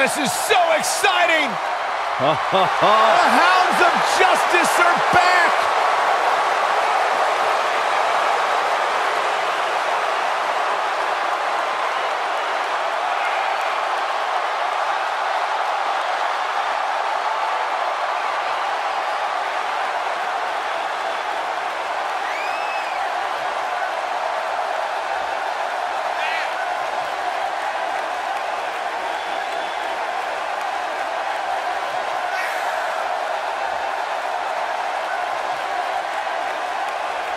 this is so exciting! The hounds of justice are back!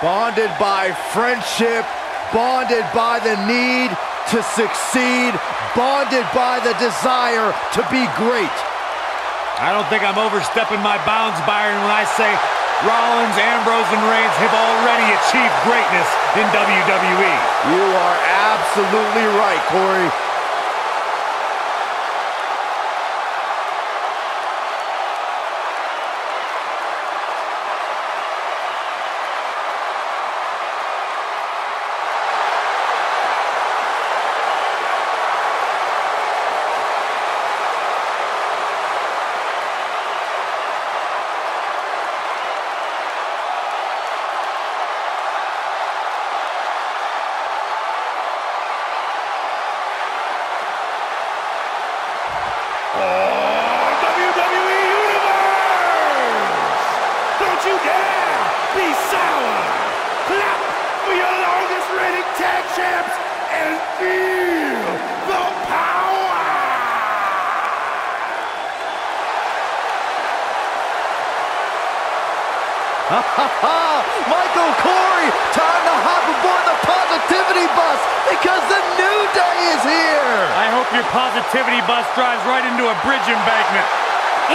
Bonded by friendship, bonded by the need to succeed, bonded by the desire to be great. I don't think I'm overstepping my bounds, Byron, when I say Rollins, Ambrose, and Reigns have already achieved greatness in WWE. You are absolutely right, Corey. Michael Corey, time to hop aboard the positivity bus because the new day is here. I hope your positivity bus drives right into a bridge embankment.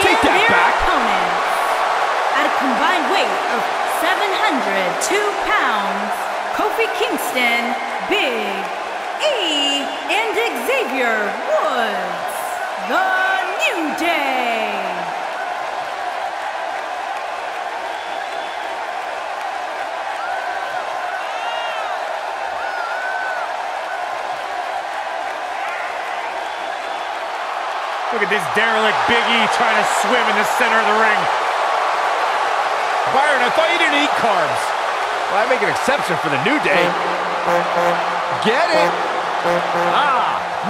Take that back. Opponents, at a combined weight of 702 pounds, Kofi Kingston, Big E, and Xavier Woods, the New Day. Look at this derelict Big E trying to swim in the center of the ring. Byron, I thought you didn't eat carbs. Well, I make an exception for the New Day. Get it?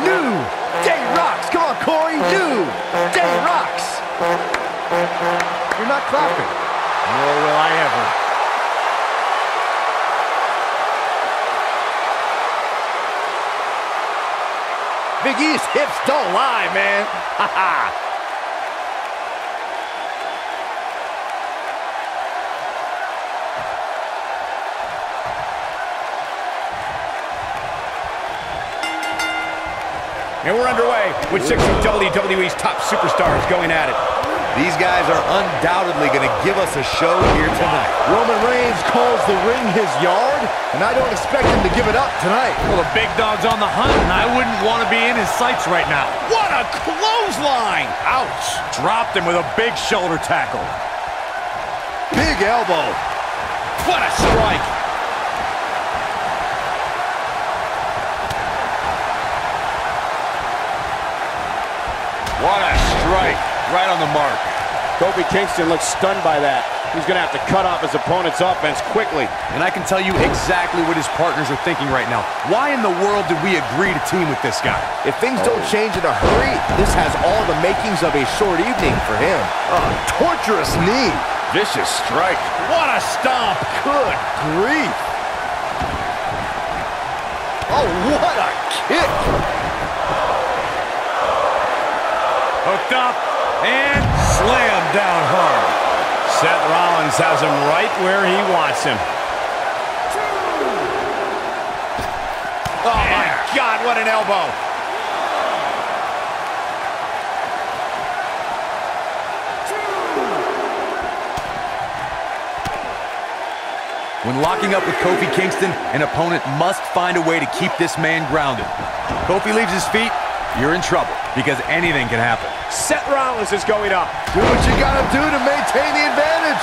New Day rocks. Come on, Corey. New Day rocks. You're not clapping. Nor will I ever. Big E's hips don't lie, man. Ha ha. And we're underway with 6 of WWE's top superstars going at it. These guys are undoubtedly going to give us a show here tonight. Roman Reigns calls the ring his yard, and I don't expect him to give it up tonight. Well, the big dog's on the hunt, and I wouldn't want to be in his sights right now. What a clothesline! Ouch! Dropped him with a big shoulder tackle. Big elbow. What a strike! What a strike! Right on the mark. Kofi Kingston looks stunned by that. He's going to have to cut off his opponent's offense quickly. And I can tell you exactly what his partners are thinking right now. Why in the world did we agree to team with this guy? If things don't change in a hurry, this has all the makings of a short evening for him. Torturous knee. Vicious strike. What a stomp. Good grief. Oh, what a kick. Hooked up and slammed down hard. Seth Rollins has him right where he wants him. Oh, my God, what an elbow. When locking up with Kofi Kingston, an opponent must find a way to keep this man grounded. Kofi leaves his feet, you're in trouble, because anything can happen. Seth Rollins is going up. Do what you gotta do to maintain the advantage.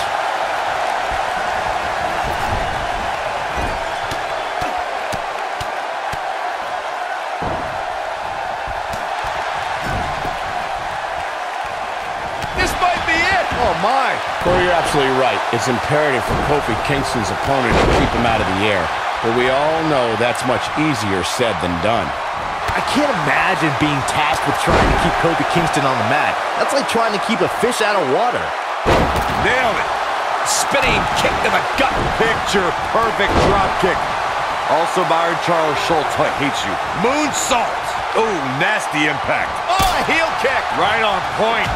absolutely right. It's imperative for Kofi Kingston's opponent to keep him out of the air. But we all know that's much easier said than done. I can't imagine being tasked with trying to keep Kofi Kingston on the mat. That's like trying to keep a fish out of water. Nailed it. Spinning kick to the gut. Picture perfect drop kick. Also, Byron Charles Schultz hates you. Moonsault. Oh, nasty impact. Oh, a heel kick. Right on point.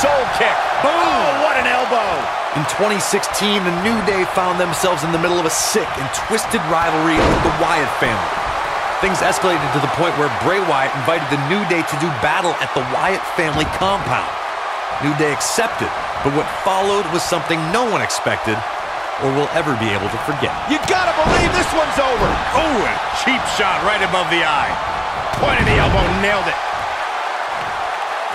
Soul kick. Boom. Oh, what an elbow. In 2016, the New Day found themselves in the middle of a sick and twisted rivalry with the Wyatt family. Things escalated to the point where Bray Wyatt invited the New Day to do battle at the Wyatt family compound. New Day accepted, but what followed was something no one expected or will ever be able to forget. You gotta believe this one's over. Oh, a cheap shot right above the eye. Point of the elbow, nailed it.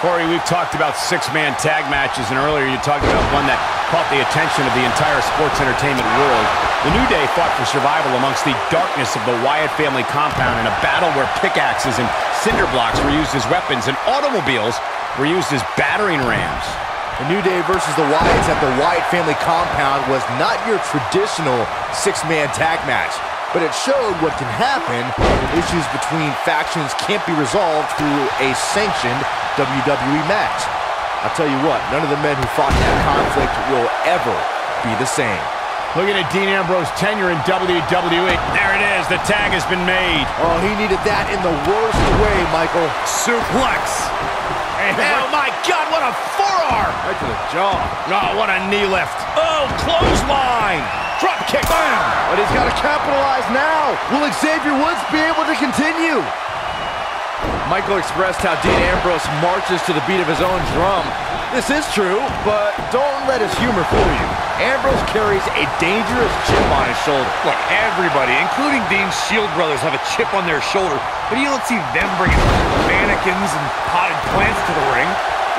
Corey, we've talked about six-man tag matches, and earlier you talked about one that caught the attention of the entire sports entertainment world. The New Day fought for survival amongst the darkness of the Wyatt family compound in a battle where pickaxes and cinder blocks were used as weapons and automobiles were used as battering rams. The New Day versus the Wyatts at the Wyatt family compound was not your traditional six-man tag match, but it showed what can happen when issues between factions can't be resolved through a sanctioned WWE match. I'll tell you what, none of the men who fought in that conflict will ever be the same. Looking at Dean Ambrose's tenure in WWE. There it is, the tag has been made. Oh, he needed that in the worst way, Michael. Suplex. Oh my God, what a forearm! Right to the jaw. Oh, what a knee lift. Oh, clothesline. Drop kick. Bam! But he's got to capitalize now. Will Xavier Woods be able to continue? Michael expressed how Dean Ambrose marches to the beat of his own drum. This is true, but don't let his humor fool you. Ambrose carries a dangerous chip on his shoulder. Look, everybody, including Dean's Shield brothers, have a chip on their shoulder, but you don't see them bringing mannequins and potted plants to the ring.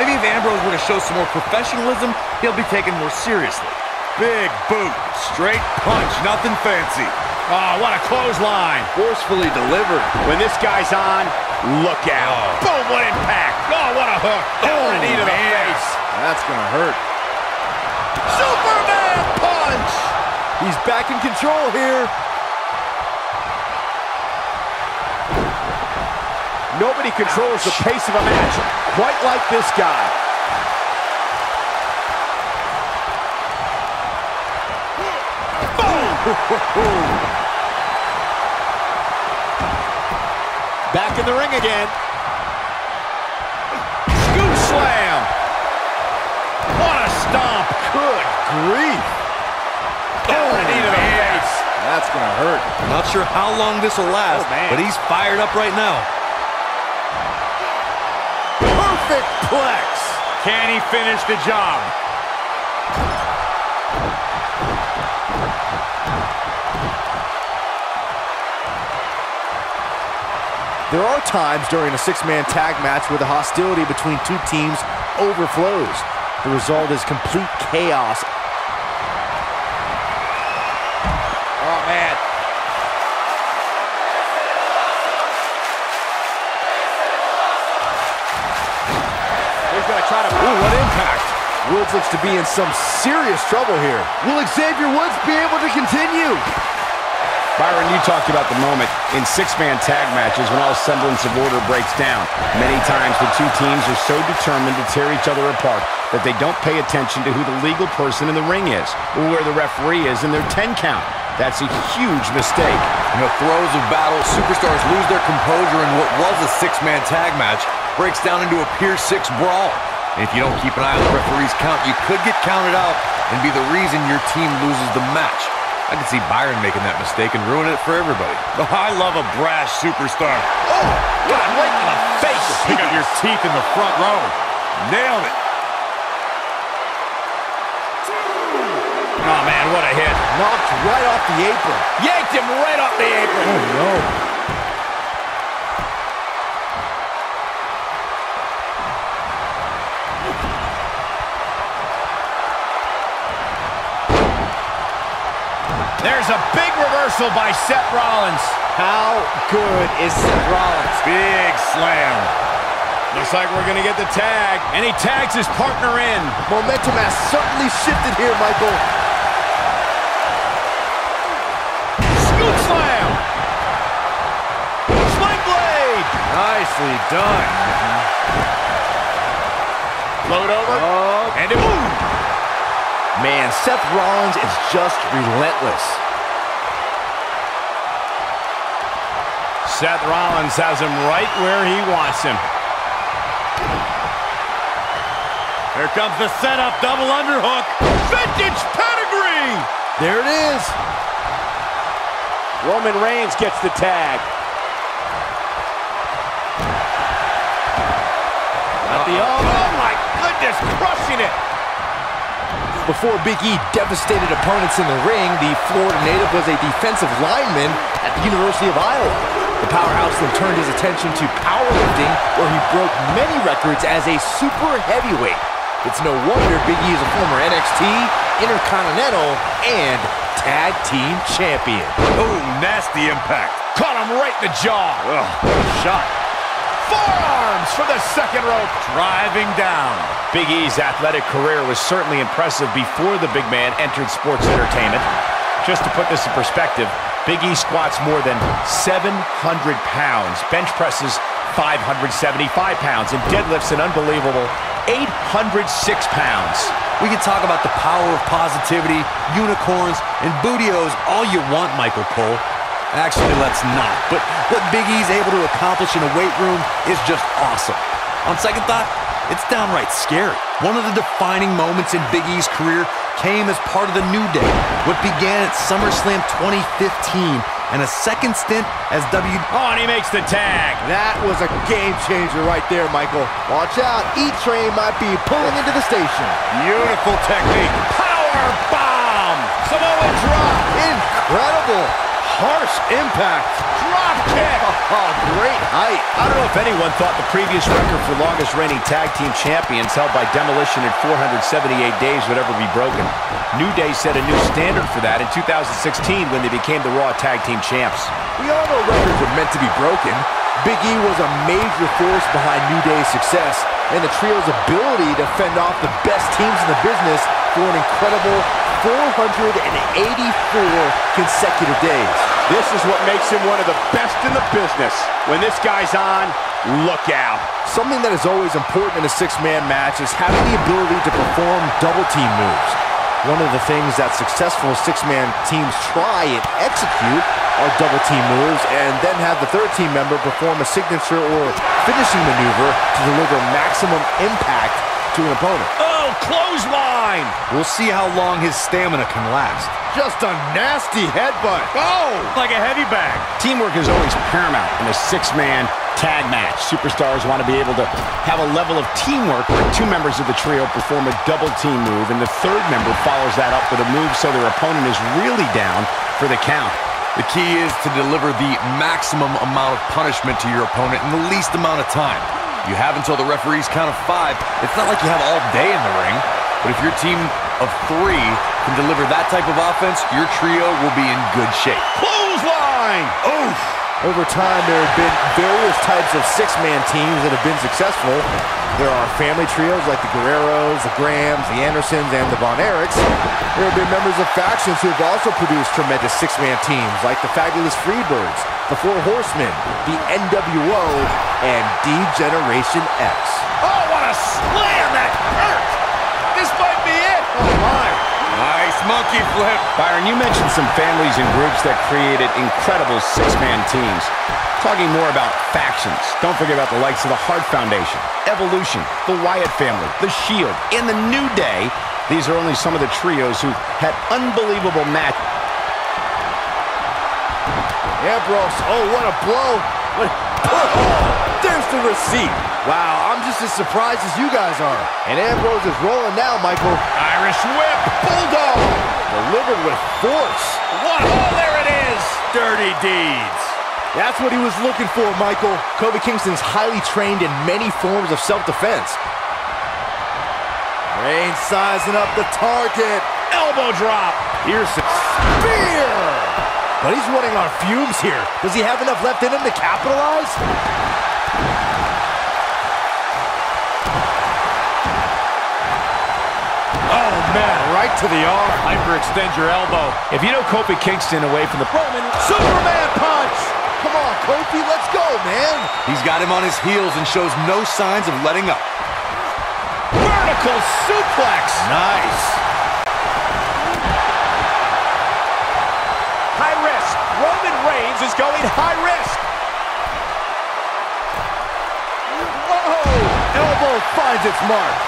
Maybe if Ambrose were to show some more professionalism, he'll be taken more seriously. Big boot, straight punch, nothing fancy. Oh, what a clothesline. Forcefully delivered. When this guy's on, look out. Boom, what impact. Oh, what a hook. Oh, a knee to the face. That's going to hurt. Superman punch! He's back in control here. Nobody controls the pace of a match quite like this guy. Back in the ring again. Scoop slam. What a stomp. Good grief. Oh, knee to the face. That's going to hurt. Not sure how long this will last, but he's fired up right now. Perfect plex. Can he finish the job? There are times during a six-man tag match where the hostility between two teams overflows. The result is complete chaos. Oh, man. He's going to try to... Ooh, what impact. Woods looks to be in some serious trouble here. Will Xavier Woods be able to continue? Byron, you talked about the moment in six-man tag matches when all semblance of order breaks down. Many times the two teams are so determined to tear each other apart that they don't pay attention to who the legal person in the ring is or where the referee is in their 10 count. That's a huge mistake. In the throes of battle, superstars lose their composure and what was a six-man tag match breaks down into a Pier 6 brawl. And if you don't keep an eye on the referee's count, you could get counted out and be the reason your team loses the match. I could see Byron making that mistake and ruin it for everybody. Oh, I love a brash superstar. Oh, God, right in the face. Pick up your teeth in the front row. Nailed it. Oh, man, what a hit. Knocked right off the apron. Yanked him right off the apron. Oh, no. There's a big reversal by Seth Rollins. How good is Seth Rollins? Big slam. Looks like we're going to get the tag. And he tags his partner in. Momentum has certainly shifted here, Michael. Scoop slam. Sling blade. Nicely done. Float over. Oh. And it moved. Man, Seth Rollins is just relentless. Seth Rollins has him right where he wants him. Here comes the setup, double underhook. Vintage pedigree. There it is. Roman Reigns gets the tag. Oh my goodness, crushing it. Before Big E devastated opponents in the ring, the Florida native was a defensive lineman at the University of Iowa. The powerhouse then turned his attention to powerlifting, where he broke many records as a super heavyweight. It's no wonder Big E is a former NXT, Intercontinental, and Tag Team Champion. Oh, nasty impact. Caught him right in the jaw. Ugh, shot. Forearms for the second rope. Driving down. Big E's athletic career was certainly impressive before the big man entered sports entertainment. Just to put this in perspective, Big E squats more than 700 pounds, bench presses 575 pounds, and deadlifts an unbelievable 806 pounds. We can talk about the power of positivity, unicorns, and bootios all you want, Michael Cole. Actually, let's not. But what Big E's able to accomplish in a weight room is just awesome. On second thought, it's downright scary. One of the defining moments in Big E's career came as part of the New Day, what began at SummerSlam 2015, and a second stint as Oh, and he makes the tag. That was a game changer right there, Michael. Watch out, E-Train might be pulling into the station. Beautiful technique. Power bomb. Samoa drop. Incredible. Harsh impact. Drop kick. Oh, great height. I don't know if anyone thought the previous record for longest reigning tag team champions, held by Demolition at 478 days, would ever be broken. New Day set a new standard for that in 2016 when they became the Raw Tag Team Champs. We all know records are meant to be broken. Big E was a major force behind New Day's success and the trio's ability to fend off the best teams in the business for an incredible 484 consecutive days. This is what makes him one of the best in the business. When this guy's on, look out. Something that is always important in a six-man match is having the ability to perform double team moves. One of the things that successful six-man teams try and execute are double team moves, and then have the third team member perform a signature or finishing maneuver to deliver maximum impact to an opponent. Oh, clothesline! We'll see how long his stamina can last. Just a nasty headbutt. Oh, like a heavy bag. Teamwork is always paramount in a six-man tag match. Superstars want to be able to have a level of teamwork where two members of the trio perform a double team move, and the third member follows that up with a move so their opponent is really down for the count. The key is to deliver the maximum amount of punishment to your opponent in the least amount of time. You have until the referee's count of 5. It's not like you have all day in the ring, but if your team of 3 can deliver that type of offense, your trio will be in good shape. Clothesline! Oof! Over time, there have been various types of six-man teams that have been successful. There are family trios like the Guerreros, the Grahams, the Andersons, and the Von Erichs. There have been members of factions who have also produced tremendous six-man teams like the Fabulous Freebirds, the Four Horsemen, the NWO, and D-Generation X. Oh, what a slam! That hurt! This might be it! Oh, my. Nice monkey flip. Byron, you mentioned some families and groups that created incredible six-man teams. Talking more about factions, don't forget about the likes of the Hart Foundation, Evolution, the Wyatt family, the Shield, and the New Day. These are only some of the trios who had unbelievable matches. Ambrose, oh, what a blow. There's the receipt. Wow, I'm just as surprised as you guys are. And Ambrose is rolling now, Michael. Irish whip, bulldog. Delivered with force. What? Oh, there it is. Dirty deeds. That's what he was looking for, Michael. Kofi Kingston's highly trained in many forms of self-defense. Reigns sizing up the target. Elbow drop. Here's a spear. But he's running on fumes here. Does he have enough left in him to capitalize? right to the arm. Hyperextend your elbow. If you know Kofi Kingston away from the Roman Superman punch. Come on, Kofi, let's go, man. He's got him on his heels and shows no signs of letting up. vertical suplex. Nice. High risk. Roman Reigns is going high risk. Whoa! Elbow finds its mark.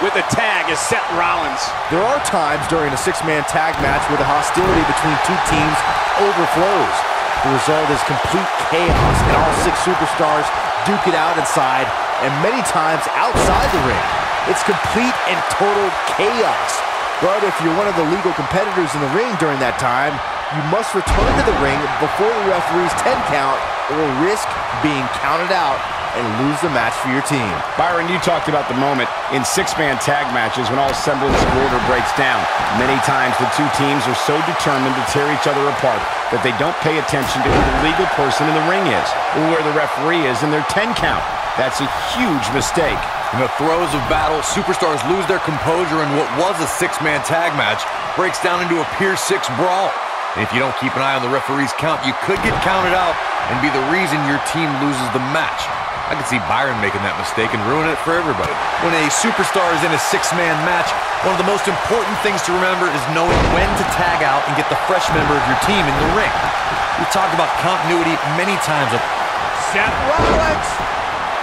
With the tag is Seth Rollins. There are times during a six-man tag match where the hostility between two teams overflows. The result is complete chaos, and all six superstars duke it out inside, and many times outside the ring. It's complete and total chaos. But if you're one of the legal competitors in the ring during that time, you must return to the ring before the referee's 10 count or risk being counted out and lose the match for your team. Byron, you talked about the moment in six-man tag matches when all semblance of order breaks down. Many times the two teams are so determined to tear each other apart that they don't pay attention to who the legal person in the ring is or where the referee is in their 10 count. That's a huge mistake. In the throes of battle, superstars lose their composure, and what was a six-man tag match breaks down into a Pier 6 brawl. And if you don't keep an eye on the referee's count, you could get counted out and be the reason your team loses the match. I could see Byron making that mistake and ruin it for everybody. When a superstar is in a six-man match, one of the most important things to remember is knowing when to tag out and get the fresh member of your team in the ring. We've talked about continuity many times. Seth Rollins.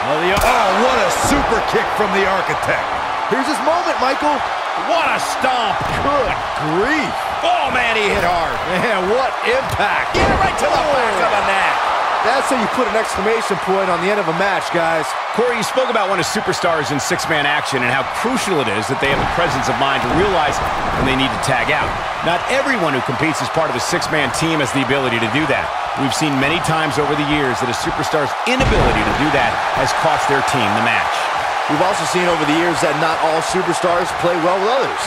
Oh, what a super kick from the Architect. Here's his moment, Michael. What a stomp. Good grief. Oh, man, he hit hard. Man, what impact. Get it right to the back of the neck. That's how you put an exclamation point on the end of a match, guys. Corey, you spoke about one of superstars in six-man action and how crucial it is that they have the presence of mind to realize when they need to tag out. Not everyone who competes as part of a six-man team has the ability to do that. We've seen many times over the years that a superstar's inability to do that has cost their team the match. We've also seen over the years that not all superstars play well with others.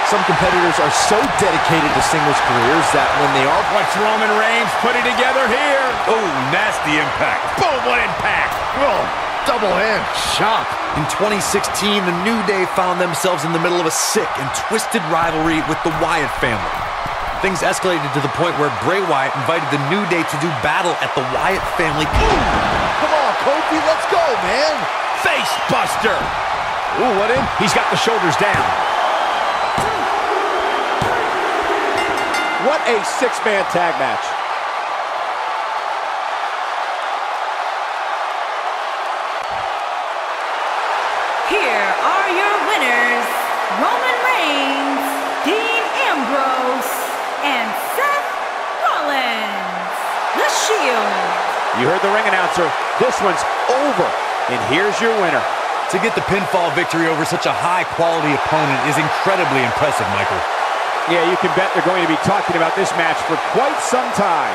Some competitors are so dedicated to singles careers that when they are... What's Roman Reigns putting together here? Oh, nasty impact. Boom, what impact. Oh, double hand chop. In 2016, the New Day found themselves in the middle of a sick and twisted rivalry with the Wyatt family. Things escalated to the point where Bray Wyatt invited the New Day to do battle at the Wyatt family. Come on, Kofi, let's go, man. Face buster. Ooh, what in? He's got the shoulders down. What a six-man tag match. Here are your winners, Roman Reigns, Dean Ambrose, and Seth Rollins. The Shield. You heard the ring announcer. This one's over. And here's your winner. To get the pinfall victory over such a high-quality opponent is incredibly impressive, Michael. Yeah, you can bet they're going to be talking about this match for quite some time.